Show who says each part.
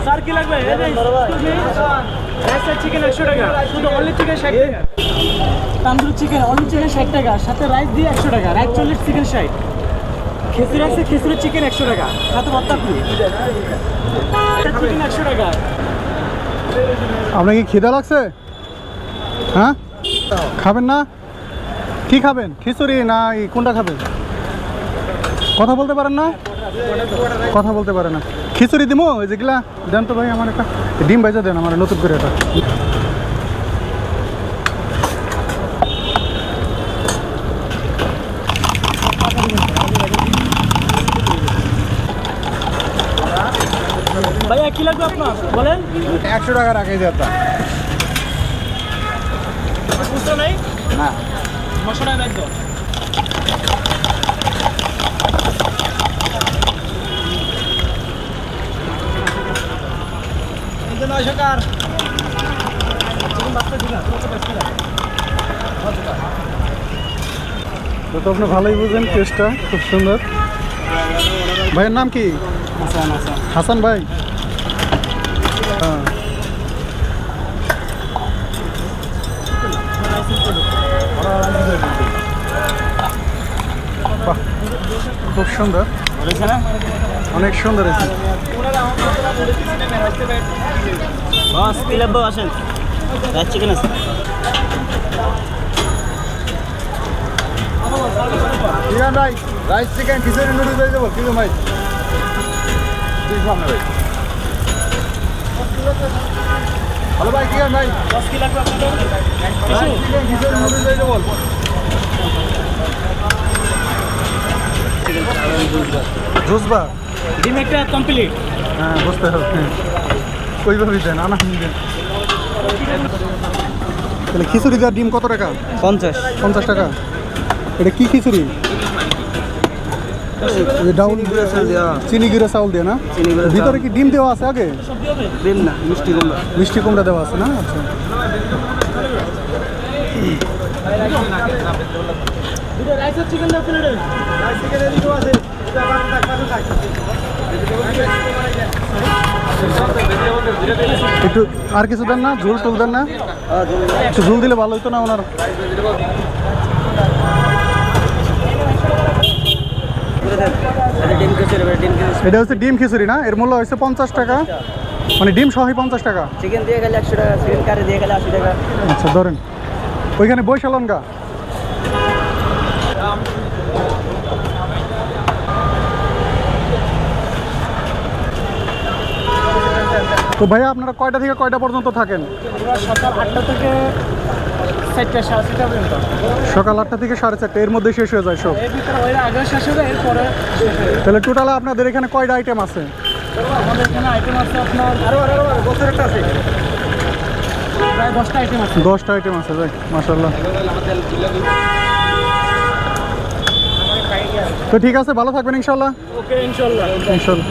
Speaker 1: Sir কি লাগবে? Chicken 100 টাকা, শুধু অনলি চিকেন 60 টাকা। তান্দুরি চিকেন অনলি চিকেন 60 টাকা, সাথে রাইস দিয়ে 100 টাকা, রাইস 40, চিকেন 60। খিচুড়ি আছে, খিচুড়ি চিকেন 100 টাকা, সাথে ভর্তা ফ্রি। চিকেন 100 টাকা।
Speaker 2: আপনার কি খিদা লাগছে? হ্যাঁ, খাবেন না? কি খাবেন, খিচুড়ি না কোনটা খাবেন? কথা বলতে পারেন না? কথা বলতে পারে না। খিচুড়ি দিমো ওই যেগুলা দেন তো ভাই, আমার একটা ডিম ভাজা দেন আমার নতুন করে এটা।
Speaker 1: ভাইয়া কি লাগবে আপনার বলেন?
Speaker 2: 100 টাকা রাখে যেত
Speaker 1: বুঝতে নাই
Speaker 2: না,
Speaker 1: মশলা রাখবো।
Speaker 2: তো আপনি ভালোই বুঝেন, টেস্টটা খুব সুন্দর। ভাইয়ের নাম কি? হাসান ভাই। হ্যাঁ, বাহ, খুব সুন্দর, অনেক সুন্দর হয়েছে।
Speaker 1: আসেন, চিকেন আছে।
Speaker 2: ভাই রাইস চিকেন খিচুড়ি নুডলস হয়ে যাবো কিন্তু ভাই সামনে ভাই। হ্যালো ভাই, কি ভাই?
Speaker 1: 10 কি লাগবে আপনাদের?
Speaker 2: চিকেন খিচুড়ি নুডলস হয়ে যাবো। জুসবা
Speaker 1: ডিম একটা কমপ্লিট।
Speaker 2: হ্যাঁ, বুঝতে হবে, ওইভাবেই দেন, আনা দেন। তাহলে খিচুড়ি দেওয়ার ডিম কত টাকা? 50 টাকা। এটা কি খিচুড়ি? ডাউল চিনি গুঁড়া চাউল দিয়ে না? ভিতরে কি ডিম দেওয়া আছে আগে?
Speaker 1: ডিম না, মিষ্টি কুমড়া।
Speaker 2: মিষ্টি কুমড়া দেওয়া আছে না? আচ্ছা,
Speaker 1: চিকেন দাও প্লেটে।
Speaker 2: একটু আর কিছু দেন না? ঝোল টোল দেন না? একটু ঝোল দিলে ভালো হতো না ওনার। এটা হচ্ছে ডিম খিচুড়ি না? এর মূল্য হচ্ছে 50 টাকা, মানে ডিম সহ 50 টাকা।
Speaker 1: চিকেন দিয়ে গেলে 100 টাকা, চিকেন কারি দিয়ে গেলে 80 টাকা।
Speaker 2: আচ্ছা, ধরেন ওইখানে বৈশালন গা। তো ভাইয়া আপনারা কয়টা থেকে কয়টা পর্যন্ত থাকেন?
Speaker 1: সকাল 8টা থেকে 4টা, 4:30 পর্যন্ত।
Speaker 2: সকাল 8টা থেকে 4:30, এর মধ্যে শেষ হয়ে যায় সব?
Speaker 1: এর ভিতরে ওইটা আগে শেষ হবে, এরপরে
Speaker 2: তাহলে টোটাল আপনাদের এখানে কয়টা আইটেম আছে?
Speaker 1: আমাদের এখানে আইটেম আছে আপনার
Speaker 2: একটা আছে,
Speaker 1: প্রায় 10টা আইটেম আছে।
Speaker 2: 10টা আইটেম আছে, যাই মাশাআল্লাহ। তো ঠিক আছে, ভালো থাকবেন ইনশাল্লাহ।
Speaker 1: ওকে, ইনশাল্লাহ।
Speaker 2: ইনশাল্লাহ।